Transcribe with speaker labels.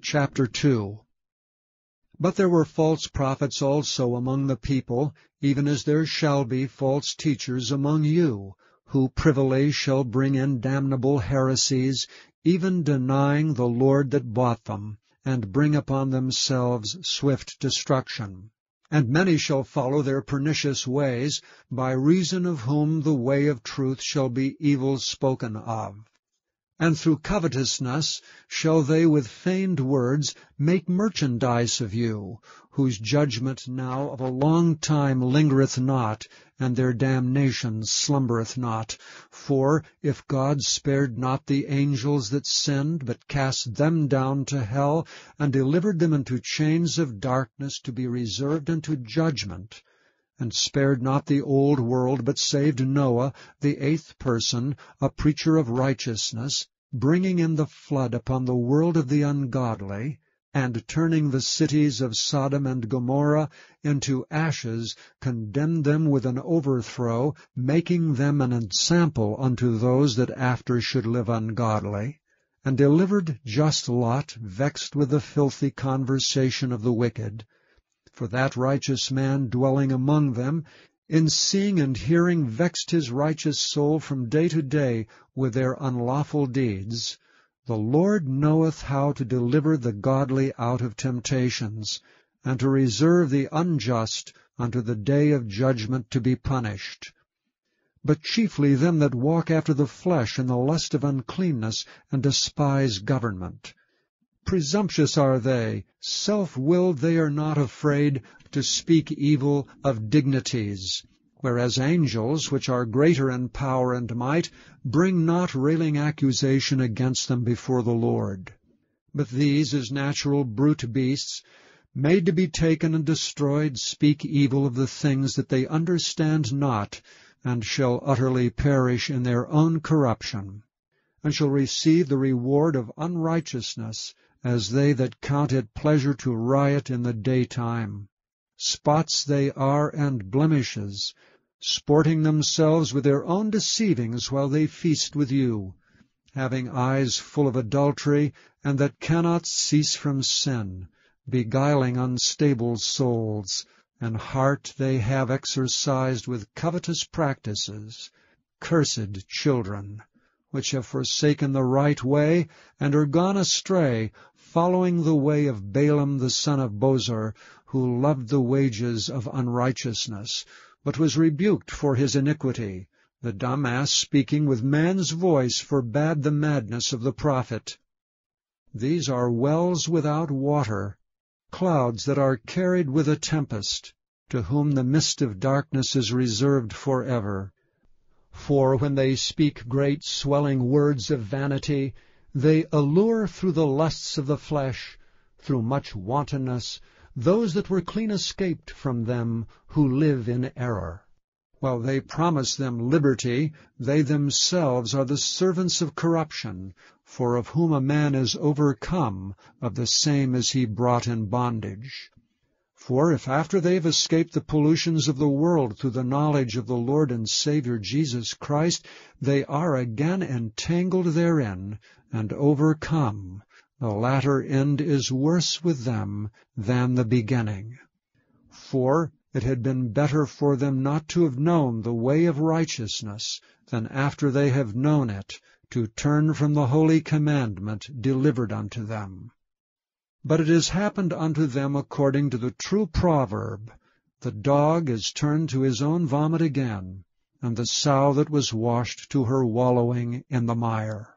Speaker 1: Chapter 2. But there were false prophets also among the people, even as there shall be false teachers among you, who privily shall bring in damnable heresies, even denying the Lord that bought them, and bring upon themselves swift destruction. And many shall follow their pernicious ways, by reason of whom the way of truth shall be evil spoken of. And through covetousness shall they with feigned words make merchandise of you, whose judgment now of a long time lingereth not, and their damnation slumbereth not. For if God spared not the angels that sinned, but cast them down to hell, and delivered them into chains of darkness to be reserved unto judgment, and spared not the old world, but saved Noah, the eighth person, a preacher of righteousness, bringing in the flood upon the world of the ungodly, and turning the cities of Sodom and Gomorrah into ashes, condemned them with an overthrow, making them an ensample unto those that after should live ungodly, and delivered just Lot, vexed with the filthy conversation of the wicked. For that righteous man dwelling among them, in seeing and hearing vexed his righteous soul from day to day with their unlawful deeds. The Lord knoweth how to deliver the godly out of temptations, and to reserve the unjust unto the day of judgment to be punished. But chiefly them that walk after the flesh in the lust of uncleanness, and despise government. Presumptuous are they, self-willed, they are not afraid to speak evil of dignities, whereas angels, which are greater in power and might, bring not railing accusation against them before the Lord. But these, as natural brute beasts, made to be taken and destroyed, speak evil of the things that they understand not, and shall utterly perish in their own corruption, and shall receive the reward of unrighteousness, as they that count it pleasure to riot in the daytime. Spots they are and blemishes, sporting themselves with their own deceivings while they feast with you, having eyes full of adultery, and that cannot cease from sin, beguiling unstable souls, and heart they have exercised with covetous practices, cursed children, which have forsaken the right way, and are gone astray, following the way of Balaam the son of Bosor, who loved the wages of unrighteousness, but was rebuked for his iniquity. The dumb ass, speaking with man's voice, forbade the madness of the prophet. These are wells without water, clouds that are carried with a tempest, to whom the mist of darkness is reserved forever. For when they speak great swelling words of vanity, they allure through the lusts of the flesh, through much wantonness, those that were clean escaped from them who live in error. While they promise them liberty, they themselves are the servants of corruption, for of whom a man is overcome, of the same is he brought in bondage. For if after they have escaped the pollutions of the world through the knowledge of the Lord and Savior Jesus Christ, they are again entangled therein, and overcome, the latter end is worse with them than the beginning. For it had been better for them not to have known the way of righteousness, than after they have known it, to turn from the holy commandment delivered unto them. But it has happened unto them according to the true proverb, the dog is turned to his own vomit again, and the sow that was washed to her wallowing in the mire.